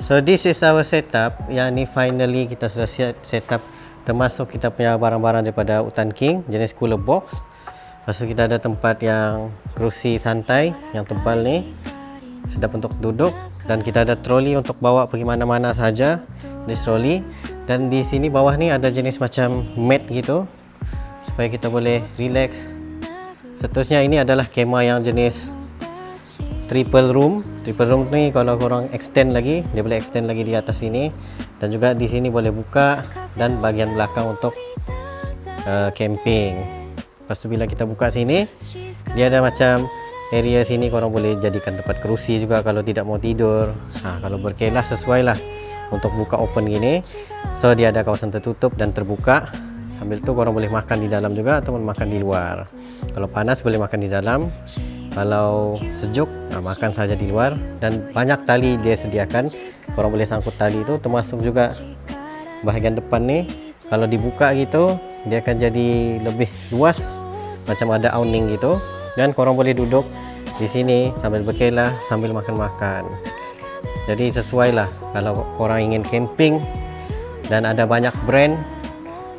So this is our setup. Yang ni finally kita sudah set up, termasuk kita punya barang-barang daripada Hutan King jenis cooler box. Lepas tu kita ada tempat yang kerusi santai yang tebal ni, sedap untuk duduk, dan kita ada troli untuk bawa pergi mana-mana saja di troli. Dan di sini bawah ni ada jenis macam mat gitu supaya kita boleh relax. Seterusnya ini adalah kemah yang jenis triple room. Triple room ni kalau korang extend lagi, dia boleh extend lagi di atas sini, dan juga di sini boleh buka, dan bahagian belakang untuk camping. Lepas tu bila kita buka sini, dia ada macam area sini korang boleh jadikan tempat kerusi juga kalau tidak mau tidur. Kalau berkelah sesuai lah untuk buka open gini. So dia ada kawasan tertutup dan terbuka. Sambil tu korang boleh makan di dalam juga ataupun makan di luar. Kalau panas boleh makan di dalam, kalau sejuk makan saja di luar. Dan banyak tali dia sediakan, korang boleh sangkut tali itu, termasuk juga bahagian depan ni. Kalau dibuka gitu, dia akan jadi lebih luas, macam ada awning gitu, dan korang boleh duduk di sini sambil berkelah, sambil makan-makan. Jadi sesuai lah kalau korang ingin camping, dan ada banyak brand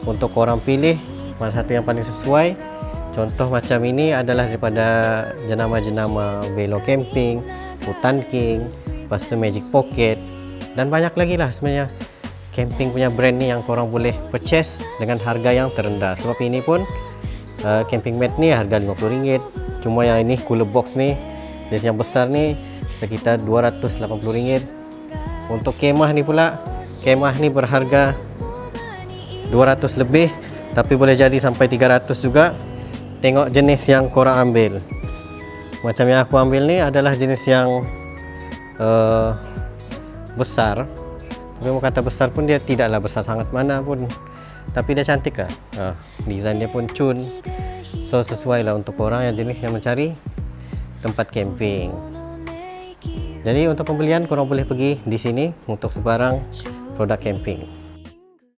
untuk korang pilih mana satu yang paling sesuai. Contoh macam ini adalah daripada jenama-jenama Velo Camping, Hutan King, lepas tu Magic Pocket, dan banyak lagi lah sebenarnya camping punya brand ni yang korang boleh purchase dengan harga yang terendah. Sebab ini pun camping mat ni harga RM50. Cuma yang ini cooler box ni, jenis yang besar ni, sekitar RM280. Untuk kemah ni pula, kemah ni berharga 200 lebih, tapi boleh jadi sampai 300 juga. Tengok jenis yang korang ambil. Macam yang aku ambil ni adalah jenis yang besar. Tapi mau kata besar pun dia tidaklah besar sangat mana pun, tapi dia cantik lah. Design dia pun cun. So sesuai lah untuk orang yang jenis yang mencari tempat camping. Jadi untuk pembelian korang boleh pergi di sini untuk sebarang produk camping.